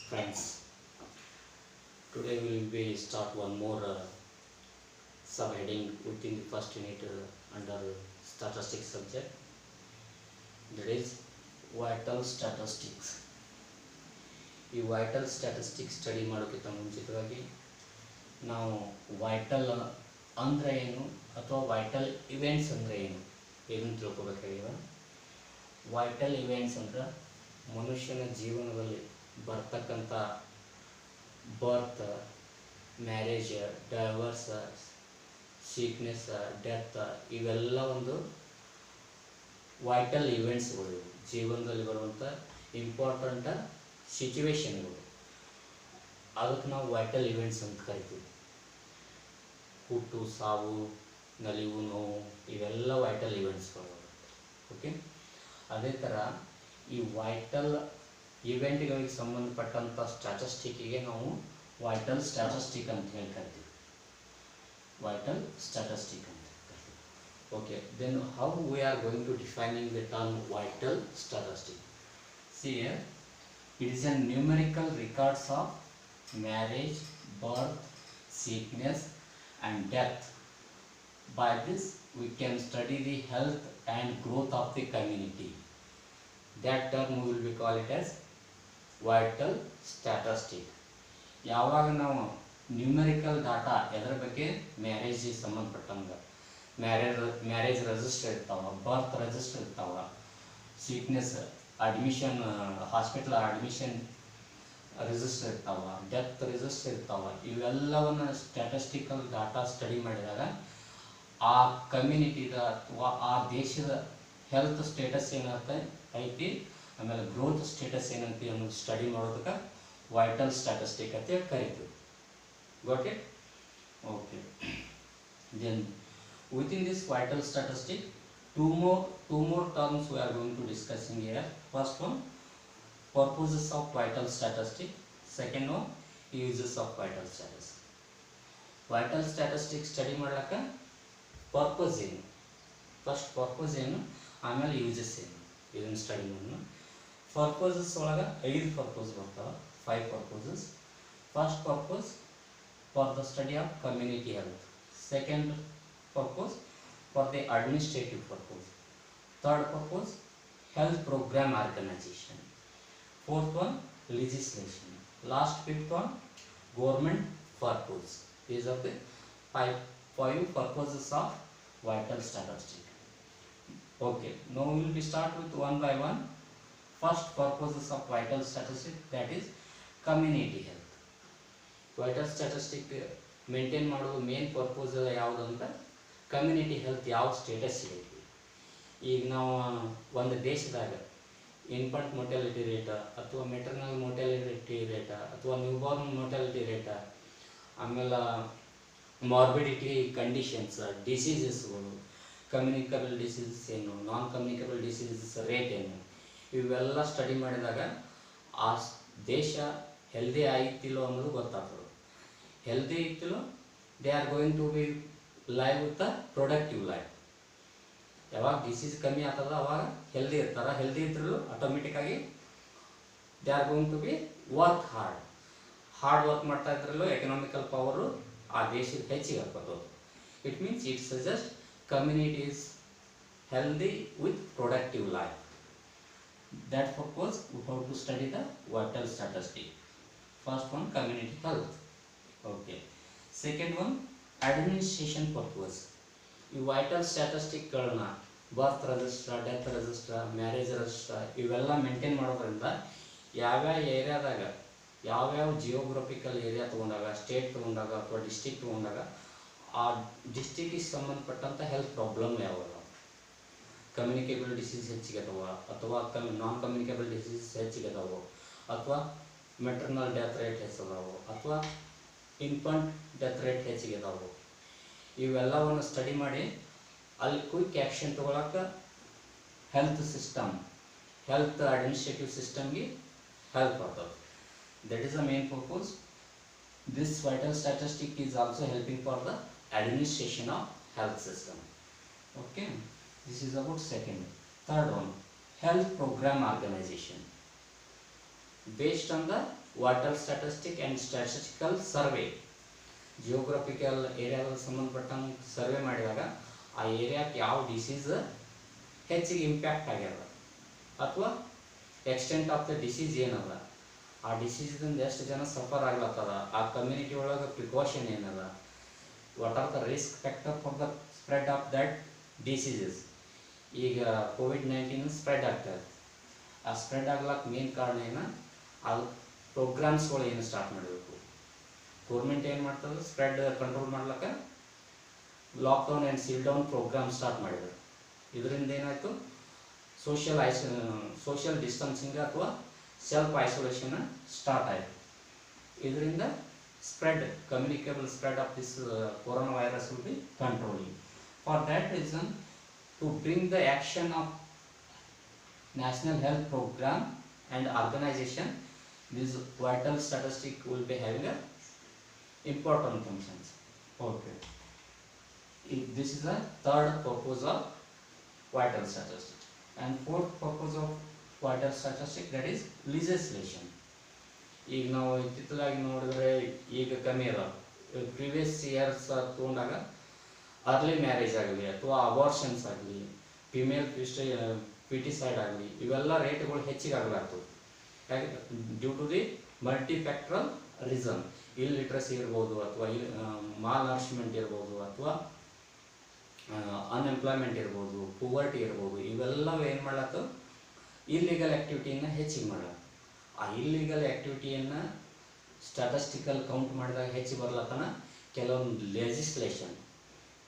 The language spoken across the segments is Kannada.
Friends, today we will be start one more subheading within the first unit under statistics subject, that is vital statistics. ಈ ವೈಟಲ್ ಸ್ಟ್ಯಾಟಿಸ್ಟಿಕ್ಸ್ ಸ್ಟಡಿ ಮಾಡೋಕ್ಕಿಂತ ಮುಂಚಿತವಾಗಿ ನಾವು ವೈಟಲ್ ಅಂದರೆ ಏನು ಅಥವಾ ವೈಟಲ್ ಇವೆಂಟ್ಸ್ ಅಂದರೆ ಏನು ತಿಳ್ಕೊಬೇಕಾಗಿವ. ವೈಟಲ್ ಇವೆಂಟ್ಸ್ ಅಂದ್ರೆ ಮನುಷ್ಯನ ಜೀವನದಲ್ಲಿ ಬರ್ತಕ್ಕಂಥ ಬರ್ತ್, ಮ್ಯಾರೇಜ್, ಡೈವರ್ಸ್, ಸಿಕ್ನೆಸ್, ಡೆತ್ ಇವೆಲ್ಲ ಒಂದು ವೈಟಲ್ ಇವೆಂಟ್ಸ್ಗಳು. ಜೀವನದಲ್ಲಿ ಬರುವಂಥ ಇಂಪಾರ್ಟೆಂಟ್ ಸಿಚುವೇಶನ್ಗಳು, ಅದಕ್ಕೆ ನಾವು ವೈಟಲ್ ಇವೆಂಟ್ಸ್ ಅಂತ ಕರಿತೀವಿ. ಹುಟ್ಟು, ಸಾವು, ನಲಿವು, ನೋವು ಇವೆಲ್ಲ ವೈಟಲ್ ಇವೆಂಟ್ಸ್ಗಳು. ಓಕೆ, ಅದೇ ಥರ ಈ ವೈಟಲ್ ಇವೆಂಟ್ಗಳಿಗೆ ಸಂಬಂಧಪಟ್ಟಂಥ ಸ್ಟ್ಯಾಟಿಸ್ಟಿಕ್ಕಿಗೆ ನಾವು ವೈಟಲ್ ಸ್ಟ್ಯಾಟಿಸ್ಟಿಕ್ ಅಂತ ಹೇಳಿ ಕರಿತೀವಿ. ವೈಟಲ್ ಸ್ಟ್ಯಾಟಿಸ್ಟಿಕ್ ಅಂತ ಕರಿತೀವಿ. Okay, then how we are going to defining the term vital statistic. See here, it is a numerical records of marriage, birth, sickness and death. By this we can study the health and growth of the community. That term we will be call it as vital statistic. ಯಾವಾಗ ನಾವು ನ್ಯೂಮರಿಕಲ್ ಡಾಟಾ ಎದರ ಬಗ್ಗೆ, ಮ್ಯಾರೇಜಿಗೆ ಸಂಬಂಧಪಟ್ಟಂಗೆ ಮ್ಯಾರೇಜ್ ರಿಜಿಸ್ಟರ್ ಇರ್ತಾವ, ಬರ್ತ್ ರಿಜಿಸ್ಟರ್ ಇರ್ತಾವ, sickness admission, hospital admission register ಇರ್ತಾವ, ಡೆತ್ ರಿಜಿಸ್ಟರ್ ಇರ್ತಾವ, ಇವೆಲ್ಲವನ್ನು ಸ್ಟ್ಯಾಟಿಸ್ಟಿಕಲ್ ಡಾಟಾ ಸ್ಟಡಿ ಮಾಡಿದಾಗ ಆ ಕಮ್ಯುನಿಟಿದ ಅಥವಾ ಆ ದೇಶದ ಹೆಲ್ತ್ ಸ್ಟೇಟಸ್ ಏನಂತ ಐತಿ, ಆಮೇಲೆ ಗ್ರೋತ್ ಸ್ಟೇಟಸ್ ಏನಂತ ಅನ್ನೋದು ಸ್ಟಡಿ ಮಾಡೋದಕ್ಕೆ ವೈಟಲ್ ಸ್ಟ್ಯಾಟಿಸ್ಟಿಕ್ ಅಂತ ಕರಿತೀವಿ. Got it? Okay, then within this vital statistic two more terms we are going to discussing here. First one, purposes of vital statistic. Second one, uses of vital statistic. Vital statistic study ಮಾಡಲಕ್ಕ ಪರ್ಪಸ್ ಏನು, ಫಸ್ಟ್ ಪರ್ಪಸ್ ಏನು, ಆಮೇಲೆ ಯೂಸಸ್ ಏನು, ಇದನ್ನು ಸ್ಟಡಿ ಮಾಡೋಣ. ಪರ್ಪಸಸ್ ಒಳಗೆ 5 ಪರ್ಪಸ್ ಬರ್ತಾವೆ, 5 purposes. First purpose for the study of community health. Second purpose for the administrative purpose. Third purpose, health program organization. Fourth one, legislation. Last, fifth one, government purpose. These are the five purposes of vital statistic. Okay, now we will be start with one by one. First purposes of vital statistic, that is community health. Vital statistic maintain ಮಾಡೋದು ಮೇನ್ ಪರ್ಪಸ್ ಯಾವುದು ಅಂತ, ಕಮ್ಯುನಿಟಿ ಹೆಲ್ತ್ ಯಾವ ಸ್ಟೇಟಸ್ ಐತಿ. ಈಗ ನಾವು ಒಂದು ದೇಶದಾಗ ಇನ್ಫಂಟ್ ಮೊರ್ಟಾಲಿಟಿ ರೇಟ ಅಥವಾ ಮೆಟರ್ನಲ್ ಮೊರ್ಟಾಲಿಟಿ ರೇಟ ಅಥವಾ ನ್ಯೂಬಾರ್ನ್ ಮೊರ್ಟಾಲಿಟಿ ರೇಟ, ಆಮೇಲೆ ಮಾರ್ಬಿಡಿಟಿ ಕಂಡೀಷನ್ಸ್, ಡಿಸೀಸಸ್ಗಳು, ಕಮ್ಯುನಿಕಬಲ್ ಡಿಸೀಸಸ್ ಏನು, ನಾನ್ ಕಮ್ಯುನಿಕಬಲ್ ಡಿಸೀಸಸ್ ರೇಟ್ ಏನು, ಇವೆಲ್ಲ ಸ್ಟಡಿ ಮಾಡಿದಾಗ ಆ ದೇಶ ಹೆಲ್ದಿ ಆಯ್ತಿಲ್ಲೋ ಅನ್ನೋದು ಗೊತ್ತಾಗ್ತದೆ. ಹೆಲ್ದಿ ಇತ್ತಿಲ್ಲೋ, they are going to be live with a productive life. ಯಾವಾಗ ಡಿಸೀಸ್ ಕಮ್ಮಿ ಆಗ್ತದ ಅವಾಗ ಹೆಲ್ದಿ ಇರ್ತಾರೆ. ಹೆಲ್ದಿ ಇದ್ರೂ ಆಟೋಮೆಟಿಕ್ಕಾಗಿ they are going to be work hard work ಮಾಡ್ತಾ ಇದ್ರಲ್ಲೂ ಎಕನಾಮಿಕಲ್ ಪವರು ಆ ದೇಶದ ಹೆಚ್ಚಿಗೆ ಆಗ್ಬೋದು. It means it suggest community is healthy with productive life. That purpose we have to study the vital statistic. First one, community health. Okay, second one, administration purpose. ಈ ವೈಟಲ್ ಸ್ಟ್ಯಾಟಿಸ್ಟಿಕ್ಗಳನ್ನ ಬರ್ತ್ ರಿಜಿಸ್ಟ್ರ, ಡೆತ್ ರಿಜಿಸ್ಟ್ರ, ಮ್ಯಾರೇಜ್ ರಿಜಿಸ್ಟ್ರ ಇವೆಲ್ಲ ಮೇಂಟೈನ್ ಮಾಡೋದ್ರಿಂದ ಯಾವ್ಯಾವ ಏರಿಯಾದಾಗ, ಯಾವ್ಯಾವ ಜಿಯೋಗ್ರಫಿಕಲ್ ಏರಿಯಾ ತೊಗೊಂಡಾಗ, ಸ್ಟೇಟ್ ತೊಗೊಂಡಾಗ ಅಥವಾ ಡಿಸ್ಟಿಕ್ ತೊಗೊಂಡಾಗ ಆ ಡಿಸ್ಟಿಕ್ಕಿಗೆ ಸಂಬಂಧಪಟ್ಟಂಥ ಹೆಲ್ತ್ ಪ್ರಾಬ್ಲಮ್ ಯಾವಾಗ, ಕಮ್ಯುನಿಕೇಬಲ್ ಡಿಸೀಸ್ ಹೆಚ್ಚಿಗೆದವ ಅಥವಾ ನಾನ್ ಕಮ್ಯುನಿಕೇಬಲ್ ಡಿಸೀಸ್ ಹೆಚ್ಚಿಗೆದವು, ಅಥವಾ ಮೆಟರ್ನಲ್ ಡೆತ್ ರೇಟ್ ಹೆಚ್ಚದವು, ಅಥವಾ ಇನ್ಫಂಟ್ ಡೆತ್ ರೇಟ್ ಹೆಚ್ಚಿಗೆದವು, ಇವೆಲ್ಲವನ್ನು ಸ್ಟಡಿ ಮಾಡಿ ಅಲ್ಲಿ ಕ್ವಿಕ್ ಆ್ಯಕ್ಷನ್ ತೊಗೊಳಕ್ಕೆ ಹೆಲ್ತ್ ಸಿಸ್ಟಮ್, ಹೆಲ್ತ್ ಅಡ್ಮಿನಿಸ್ಟ್ರೇಟಿವ್ ಸಿಸ್ಟಮ್ಗೆ ಹೆಲ್ಪ್ ಆಗ್ತದೆ. That is the main purpose. This vital statistic is also helping for the administration of health system. Okay, this is about second. Third one, health program organization. Based on the water statistic and statistical survey. Geographical ಏರಿಯಾದಲ್ಲಿ ಸಂಬಂಧಪಟ್ಟಂಗೆ ಸರ್ವೆ ಮಾಡಿದಾಗ ಆ ಏರಿಯಾಕ್ಕೆ ಯಾವ ಡಿಸೀಸ್ ಹೆಚ್ಚಿಗೆ ಇಂಪ್ಯಾಕ್ಟ್ ಆಗ್ಯದ ಅಥವಾ ಎಕ್ಸ್ಟೆಂಟ್ ಆಫ್ ದ ಡಿಸೀಸ್ ಏನದ, ಆ ಡಿಸೀಸ್ದಿಂದ ಎಷ್ಟು ಜನ ಸಫರ್ ಆಗ್ಲತ್ತದ, ಆ ಕಮ್ಯುನಿಟಿ ಒಳಗೆ ಪ್ರಿಕಾಷನ್ ಏನದ, what are the risk factor for the spread of that diseases. ಈಗ ಕೋವಿಡ್-19 ಸ್ಪ್ರೆಡ್ ಆಗ್ತದೆ. ಆ ಸ್ಪ್ರೆಡ್ ಆಗ್ಲಕ್ಕೆ ಮೇನ್ ಕಾರಣ ಏನು, ಅದು ಪ್ರೋಗ್ರಾಮ್ಸ್ಗಳು ಏನು ಸ್ಟಾರ್ಟ್ ಮಾಡಬೇಕು. ಗೌರ್ಮೆಂಟ್ ಏನು ಮಾಡ್ತದೆ, ಸ್ಪ್ರೆಡ್ ಕಂಟ್ರೋಲ್ ಮಾಡ್ಲಿಕ್ಕೆ lockdown and seal down programme start ಮಾಡಿದರು. ಇದರಿಂದ ಏನಾಯಿತು, ಸೋಷಿಯಲ್ ಡಿಸ್ಟೆನ್ಸಿಂಗ್ ಅಥವಾ ಸೆಲ್ಫ್ ಐಸೋಲೇಷನ್ ಸ್ಟಾರ್ಟ್ ಆಯಿತು. ಇದರಿಂದ spread, communicable spread of this corona virus will be controlling. For that reason, to bring the action of national health programme and organisation, this vital statistic will be having a important functions. Okay, this is the third purpose of vital statistic. And fourth purpose of vital statistic, that is legislation. ಈಗ ನಾವು ಇತ್ತಿತ್ತಲಾಗಿ ನೋಡಿದ್ರೆ ಈಗ ಕಮ್ಮಿ ಅದ. ಪ್ರೀವಿಯಸ್ ಇಯರ್ಸ್ ತೊಗೊಂಡಾಗ ಅರ್ಲಿ ಮ್ಯಾರೇಜ್ ಆಗಲಿ ಅಥವಾ ಅಬಾರ್ಷನ್ಸ್ ಆಗಲಿ, ಫಿಮೇಲ್ ಫಿಟಿಸೈಡ್ ಆಗಲಿ, ಇವೆಲ್ಲ ರೇಟ್ಗಳು ಹೆಚ್ಚಿಗೆ ಆಗಲಾಗ್ತವೆ. Due to the multifactorial reason. Illiteracy ಇರ್ಬೋದು, ಅಥವಾ ಮಾಲ್ ನರಿಶ್ಮೆಂಟ್ ಇರ್ಬೋದು, ಅಥವಾ ಅನ್ಎಂಪ್ಲಾಯ್ಮೆಂಟ್ ಇರ್ಬೋದು, ಪುವರ್ಟಿ ಇರ್ಬೋದು. ಇವೆಲ್ಲವೂ ಏನು ಮಾಡ್ಲತ್ತು, ಇಲ್ಲಿಗಲ್ ಆ್ಯಕ್ಟಿವಿಟಿಯನ್ನು ಹೆಚ್ಚಿಗೆ ಮಾಡ್ಲತ್ತು. ಆ ಇಲ್ಲಿಗಲ್ ಆ್ಯಕ್ಟಿವಿಟಿಯನ್ನು ಸ್ಟ್ಯಾಟಿಸ್ಟಿಕಲ್ ಕೌಂಟ್ ಮಾಡಿದಾಗ ಹೆಚ್ಚು ಬರ್ಲತ್ತನ ಕೆಲವೊಂದು ಲೆಜಿಸ್ಲೇಷನ್,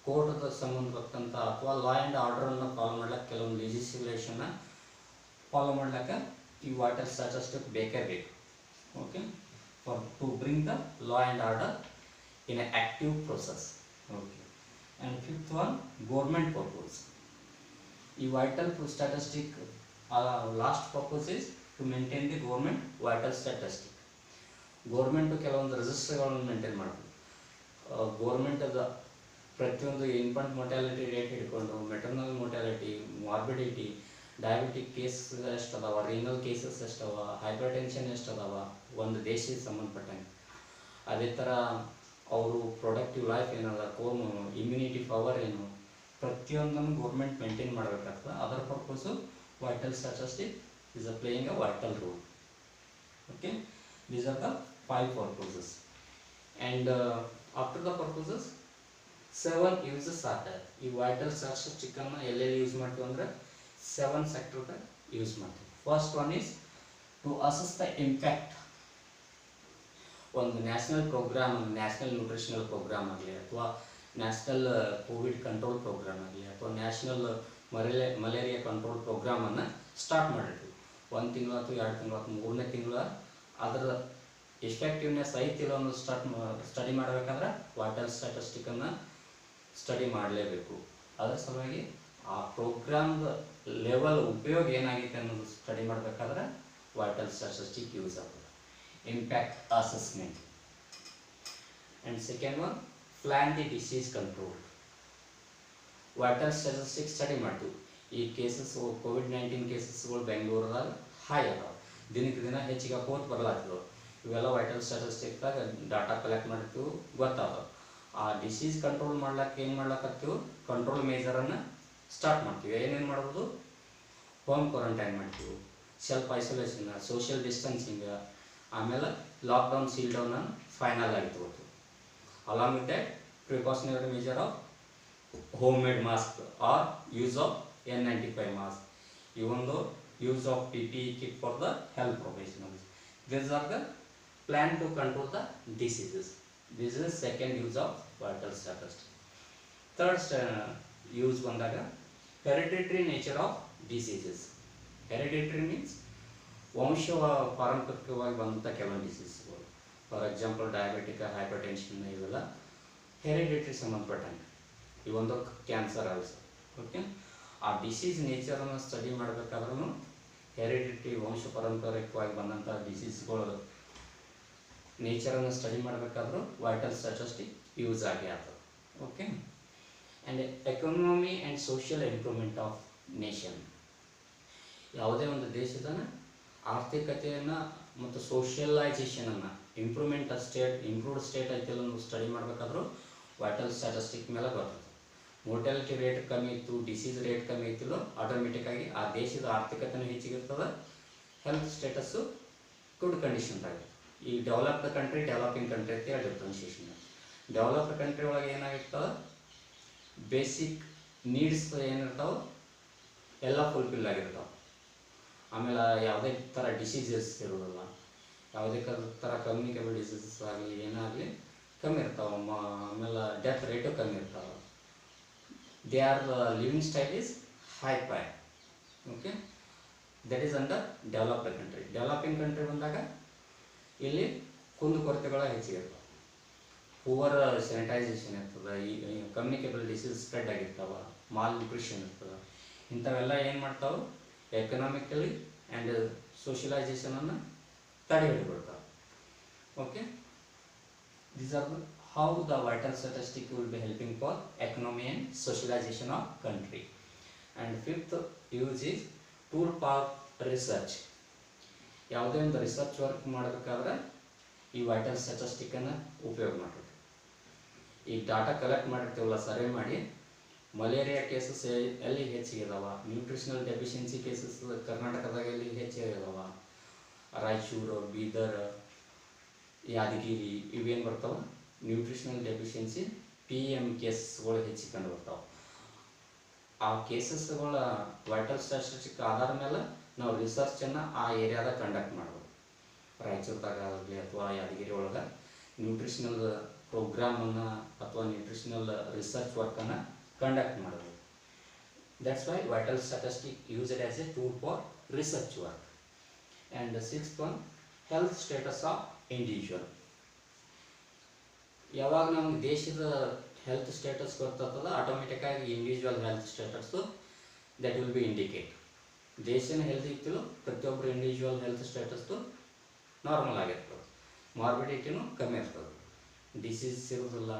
ಕೋರ್ಟ್ದ ಸಂಬಂಧಪಟ್ಟಂಥ ಅಥವಾ ಲಾ ಆ್ಯಂಡ್ ಆರ್ಡರನ್ನು ಫಾಲೋ ಮಾಡ್ಲಿಕ್ಕೆ ಕೆಲವೊಂದು ಲೆಜಿಸ್ಲೇಷನ್ನ ಫಾಲೋ ಮಾಡ್ಲಿಕ್ಕೆ ಈ ವಾಟರ್ ಸ್ಟ್ಯಾಟಿಸ್ಟಿಕ್ ಬೇಕೇ ಬೇಕು. Okay, for to bring the law and order in a active process. Okay, and fifth one, government purpose. ಈ vital statistic last purpose is to maintain the government vital statistic. Government ಕೆಲವೊಂದು ರಿಜಿಸ್ಟರ್ಗಳನ್ನು ಮೇಂಟೈನ್ ಮಾಡ್ಬೋದು. ಗೋರ್ಮೆಂಟದ ಪ್ರತಿಯೊಂದು ಇನ್ಫಂಟ್ ಮೊರ್ಟಾಲಿಟಿ ರೇಟ್ ಹಿಡ್ಕೊಂಡು maternal mortality, morbidity, diabetic case ಎಷ್ಟು ಅದಾವ, ರೀನಲ್ ಕೇಸಸ್ ಎಷ್ಟವ, ಹೈಪರ್ ಟೆನ್ಷನ್ ಎಷ್ಟು ಅದಾವ ಒಂದು ದೇಶಕ್ಕೆ ಸಂಬಂಧಪಟ್ಟಂಗೆ. ಅದೇ ಥರ ಅವರು ಪ್ರೊಡಕ್ಟಿವ್ ಲೈಫ್ ಏನದ, ಇಮ್ಯುನಿಟಿ ಪವರ್ ಏನು, ಪ್ರತಿಯೊಂದನ್ನು ಗೌರ್ಮೆಂಟ್ ಮೇಂಟೈನ್ ಮಾಡಬೇಕಾಗ್ತದೆ. ಅದರ purpose vital statistic is playing a vital role. Okay, these are the 5 purposes, and after the purposes 7 uses are there. ಈ vital statistic ಅನ್ನು ಎಲ್ಲೆಲ್ಲಿ ಯೂಸ್ ಮಾಡ್ತೀವಿ ಅಂದರೆ 7 ಸೆಕ್ಟರ್ಗೆ ಯೂಸ್ ಮಾಡ್ತೀವಿ. First one is to assess the impact. ಒಂದು national program, national nutritional program ಆಗಲಿ, ಅಥವಾ ನ್ಯಾಷನಲ್ ಕೋವಿಡ್ ಕಂಟ್ರೋಲ್ ಪ್ರೋಗ್ರಾಮ್ ಆಗಲಿ, ಅಥವಾ ನ್ಯಾಷನಲ್ ಮಲೇರಿಯಾ ಕಂಟ್ರೋಲ್ ಪ್ರೋಗ್ರಾಮನ್ನು ಸ್ಟಾರ್ಟ್ ಮಾಡಿರ್ತೀವಿ. 1 ತಿಂಗಳು ಅಥವಾ 2 ತಿಂಗಳು ಅಥವಾ 3ನೇ ತಿಂಗಳು ಅದರ ಎಫೆಕ್ಟಿವ್ನೆಸ್ ಐತಿಲ್ಲ ಅನ್ನೋ ಸ್ಟಡಿ ಮಾಡಬೇಕಾದ್ರೆ ವಾಟರ್ ಸ್ಟ್ಯಾಟಿಸ್ಟಿಕನ್ನು ಸ್ಟಡಿ ಮಾಡಲೇಬೇಕು. ಅದರ ಸಲುವಾಗಿ ಆ ಪ್ರೋಗ್ರಾಮ್ದ ಲೆವೆಲ್ ಉಪಯೋಗ ಏನಾಗೈತೆ ಅನ್ನೋದು ಸ್ಟಡಿ ಮಾಡಬೇಕಾದ್ರೆ ವಾಟರ್ ಸ್ಟ್ಯಾಟಿಸ್ಟಿಕ್ ಯೂಸ್ ಆಗ್ತದೆ. Impact assessment. And second one, plan the disease control. Water statistic study ಮಾಡ್ತೀವಿ. ಈ ಕೇಸಸ್ ಕೋವಿಡ್-19 ಕೇಸಸ್ಗಳು ಬೆಂಗಳೂರದಾಗ ಹೈ ಅದಾವೆ, ದಿನಕ್ಕೆ ದಿನ ಹೆಚ್ಚಿಗೆ ಹೋಗಿ ಬರ್ಲಾಗ್ತವೆ. ಇವೆಲ್ಲ ವೈಟಲ್ ಸ್ಟ್ಯಾಟಿಸ್ಟಿಕ್ದಾಗ ಡಾಟಾ ಕಲೆಕ್ಟ್ ಮಾಡ್ತೀವಿ, ಗೊತ್ತಾದವು. ಆ ಡಿಸೀಸ್ ಕಂಟ್ರೋಲ್ ಮಾಡ್ಲಿಕ್ಕೆ ಏನು ಮಾಡ್ಲಕತ್ತೀವಿ, ಕಂಟ್ರೋಲ್ ಮೇಜರನ್ನು ಸ್ಟಾರ್ಟ್ ಮಾಡ್ತೀವಿ. ಏನೇನು ಮಾಡ್ಬೋದು, ಹೋಮ್ ಕ್ವಾರಂಟೈನ್ ಮಾಡ್ತೀವಿ, ಸೆಲ್ಫ್ ಐಸೋಲೇಷನ್, ಸೋಷಿಯಲ್ ಡಿಸ್ಟೆನ್ಸಿಂಗ್, ಆಮೇಲೆ ಲಾಕ್ಡೌನ್ ಸೀಲ್ ಡೌನ್ ಫೈನಲ್ ಆಗಿ ತಗೋತೀವಿ. Along with that precautionary measure of home made mask or use of N95 mask, even though use of PPE kit for the health professionals. These are the plan to control the diseases. This is second use of vital statistics. Third use bandaga hereditary nature of diseases. Hereditary means ವಂಶ ಪಾರಂಪರಿಕವಾಗಿ ಬಂದಂಥ ಕೆಲವೊಂದು ಡಿಸೀಸ್ಗಳು. For example diabetic, hypertension, ಇವೆಲ್ಲ ಹೆರಿಡಿಟ್ರಿ ಸಂಬಂಧಪಟ್ಟಂಗೆ. ಇವೊಂದು ಕ್ಯಾನ್ಸರ್ ಆಲ್ಸೋ. ಓಕೆ, ಆ ಡಿಸೀಸ್ ನೇಚರನ್ನು ಸ್ಟಡಿ ಮಾಡಬೇಕಾದ್ರೂ ಹೆರಿಡಿಟ್ರಿ ವಂಶ ಪಾರಂಪರಿಕವಾಗಿ ಬಂದಂಥ ಡಿಸೀಸ್ಗಳು ನೇಚರನ್ನು ಸ್ಟಡಿ ಮಾಡಬೇಕಾದ್ರೂ ವೈಟಲ್ ಸ್ಟ್ಯಾಟಿಸ್ಟಿಕ್ ಯೂಸ್ ಆಗೇ ಆಗ್ತದೆ. Okay, and economy and social improvement of nation. ಯಾವುದೇ ಒಂದು ದೇಶದ ಆರ್ಥಿಕತೆಯನ್ನು ಮತ್ತು ಸೋಷಿಯಲೈಸೇಷನನ್ನು ಇಂಪ್ರೂವ್ಡ್ ಸ್ಟೇಟ್ ಐತಿಲ್ಲ ಸ್ಟಡಿ ಮಾಡಬೇಕಾದ್ರೂ ವೈಟಲ್ ಸ್ಟ್ಯಾಟಿಸ್ಟಿಕ್ ಮೇಲೆ ಬರ್ತದೆ. ಮೋರ್ಟಾಲಿಟಿ ರೇಟ್ ಕಮ್ಮಿ ಇತ್ತು, ಡಿಸೀಸ್ ರೇಟ್ ಕಮ್ಮಿ ಇತ್ತಿಲ್ಲೋ ಆಟೋಮೆಟಿಕ್ಕಾಗಿ ಆ ದೇಶದ ಆರ್ಥಿಕತೆಯೂ ಹೆಚ್ಚಿಗಿರ್ತದೆ, ಹೆಲ್ತ್ ಸ್ಟೇಟಸ್ಸು ಗುಡ್ ಕಂಡೀಷನ್ದಾಗಿರ್ತದೆ. ಈ ಡೆವಲಪ್ಡ್ ಕಂಟ್ರಿ ಡೆವಲಪಿಂಗ್ ಕಂಟ್ರಿ ಅಂತ ಹೇಳಿ ಡಿಫ್ರೆನ್ಷಿಯೇಷನ್. ಡೆವಲಪ್ಡ್ ಕಂಟ್ರಿ ಒಳಗೆ ಏನಾಗಿರ್ತದೆ, ಬೇಸಿಕ್ ನೀಡ್ಸ್ ಏನಿರ್ತಾವೆ ಎಲ್ಲ ಫುಲ್ಫಿಲ್ ಆಗಿರ್ತಾವೆ. ಆಮೇಲೆ ಯಾವುದೇ ಥರ ಡಿಸೀಸಸ್ ಇರೋದಿಲ್ಲ, ಯಾವುದೇ ಥರ ಕಮ್ಯುನಿಕೇಬಲ್ ಡಿಸೀಸಸ್ ಆಗಲಿ ಏನಾಗಲಿ ಕಮ್ಮಿ ಇರ್ತಾವೆ. ಆಮೇಲೆ ಡೆತ್ ರೇಟು ಕಮ್ಮಿ ಇರ್ತಾವೆ. They are living style is high. Okay, that is under developed country. Developing country ಬಂದಾಗ ಇಲ್ಲಿ ಕುಂದುಕೊರತೆಗಳು ಹೆಚ್ಚಿಗಿರ್ತಾವೆ. ಪೂವರ್ ಸ್ಯಾನಿಟೈಸೇಷನ್ ಇರ್ತದೆ, ಈ ಕಮ್ಯುನಿಕೇಬಲ್ ಡಿಸೀಸ್ ಸ್ಪ್ರೆಡ್ ಆಗಿರ್ತಾವೆ, ಮಾಲ್ ನ್ಯೂಟ್ರಿಷನ್ ಇರ್ತದೆ. ಇಂಥವೆಲ್ಲ ಏನು ಮಾಡ್ತಾವೆ, ಎಕನಾಮಿಕಲಿ ಆ್ಯಂಡ್ ಸೋಷಿಯಲೈಸೇಷನನ್ನು ತಡೆ ಹಿಡಿಬಿಡ್ತಾವೆ. Okay, these are how the vital statistic will be helping for economy and socialization of country. And fifth use is tool for research. ಯಾವುದೇ ಒಂದು ರಿಸರ್ಚ್ ವರ್ಕ್ ಮಾಡಬೇಕಾದ್ರೆ ಈ ವೈಟಲ್ ಸ್ಟ್ಯಾಟಿಸ್ಟಿಕ್ಕನ್ನು ಉಪಯೋಗ ಮಾಡಬೇಕು. ಈ ಡಾಟಾ ಕಲೆಕ್ಟ್ ಮಾಡಿರ್ತೀವಲ್ಲ, ಸರ್ವೆ ಮಾಡಿ ಮಲೇರಿಯಾ ಕೇಸಸ್ ಎಲ್ಲಿ ಹೆಚ್ಚಿಗಿದಾವ, ನ್ಯೂಟ್ರಿಷನಲ್ ಡೆಫಿಷಿಯನ್ಸಿ ಕೇಸಸ್ ಕರ್ನಾಟಕದಾಗ ಎಲ್ಲಿ ಹೆಚ್ಚಿಗಿದಾವ, ರಾಯಚೂರು, ಬೀದರ್, ಯಾದಗಿರಿ ಇವೇನು ಬರ್ತಾವೆ ನ್ಯೂಟ್ರಿಷನಲ್ ಡೆಫಿಷಿಯನ್ಸಿ PM ಕೇಸಸ್ಗಳು ಹೆಚ್ಚಿಗೆ ಕಂಡು ಬರ್ತಾವೆ. ಆ ಕೇಸಸ್ಗಳ ವೈಟಲ್ ಸ್ಟ್ಯಾಟಿಸ್ಟಿಕ್ ಆಧಾರ ಮೇಲೆ ನಾವು ರಿಸರ್ಚನ್ನು ಆ ಏರಿಯಾದಾಗ ಕಂಡಕ್ಟ್ ಮಾಡ್ಬೋದು. ರಾಯಚೂರ್ದಾಗ ಆಗಲಿ ಅಥವಾ ಯಾದಗಿರಿ ಒಳಗೆ ನ್ಯೂಟ್ರಿಷನಲ್ ಪ್ರೋಗ್ರಾಮನ್ನು ಅಥವಾ ನ್ಯೂಟ್ರಿಷನಲ್ ರಿಸರ್ಚ್ ವರ್ಕನ್ನು ಕಂಡಕ್ಟ್ ಮಾಡ್ಬೋದು. That's why vital statistic used as a tool for research work. And sixth one, health status of individual. ಯಾವಾಗ ನಮ್ಗೆ ದೇಶದ ಹೆಲ್ತ್ ಸ್ಟೇಟಸ್ ಗೊತ್ತಾಗ್ತದೆ, ಆಟೋಮೆಟಿಕ್ಕಾಗಿ individual health status that will be indicate. ದೇಶನ ಹೆಲ್ತ್ ಇತ್ತಿಲ್ಲ, ಪ್ರತಿಯೊಬ್ಬರು ಇಂಡಿವಿಜುವಲ್ ಹೆಲ್ತ್ ಸ್ಟೇಟಸ್ಸು ನಾರ್ಮಲ್ ಆಗಿರ್ತದೆ, ಮಾರ್ಬಿಡಿಟಿನೂ ಕಮ್ಮಿ ಇರ್ತದೆ, ಡಿಸೀಸ್ ಇರೋದಿಲ್ಲ,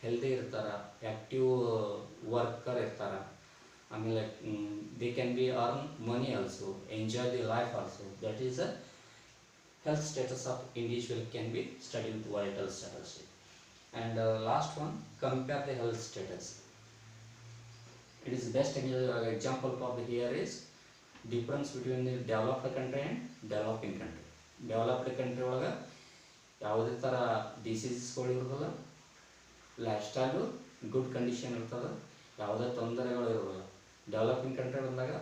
ಹೆಲ್ದಿ ಇರ್ತಾರೆ, ಆ್ಯಕ್ಟಿವ್ ವರ್ಕರ್ ಇರ್ತಾರೆ. ಆಮೇಲೆ they can be earn money also, enjoy the life also. That is a health status of individual can be studied with vital statistic. And last one, compare the health status. It is best example of here is difference between the developed country and developing country. Developed country ಒಳಗೆ ಯಾವುದೇ ಥರ ಡಿಸೀಸಸ್ಗಳು ಇರೋದಿಲ್ಲ, ಲೈಫ್ ಸ್ಟೈಲು ಗುಡ್ ಕಂಡೀಷನ್ ಇರ್ತದೆ, ಯಾವುದೇ ತೊಂದರೆಗಳು ಇರೋದಿಲ್ಲ. ಡೆವಲಪಿಂಗ್ ಕಂಟ್ರಿ ಬಂದಾಗ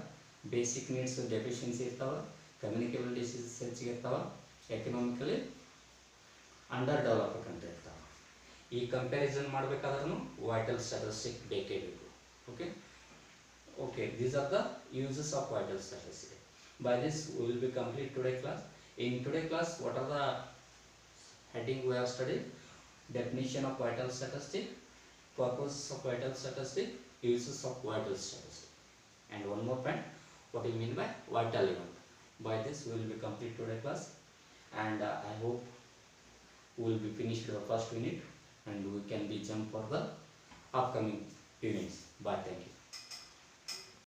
ಬೇಸಿಕ್ ನೀಡ್ಸ್ ಡೆಫಿಷಿಯನ್ಸಿ ಇರ್ತಾವೆ, ಕಮ್ಯುನಿಕೇಬಲ್ ಡಿಸೀಸಸ್ ಹೆಚ್ಚಿಗೆ ಇರ್ತಾವೆ, ಎಕನಾಮಿಕಲಿ ಅಂಡರ್ ಡೆವಲಪ್ಡ್ ಕಂಟ್ರಿ ಇರ್ತಾವೆ. ಈ ಕಂಪ್ಯಾರಿಸನ್ ಮಾಡಬೇಕಾದ್ರೂ ವೈಟಲ್ ಸ್ಟ್ಯಾಟಿಸ್ಟಿಕ್ ಬೇಕೇ ಬೇಕು. Okay, these are the uses of vital statistic. By this we will be complete today class. In today class, what are the heading we have studied? Definition of vital statistic, purposes of vital statistic, uses of vital statistic, and one more point, what do you mean by vital event. By this we will be complete today class, and I hope we will be finished the first unit and we can be jump for the upcoming units. Bye, thank you.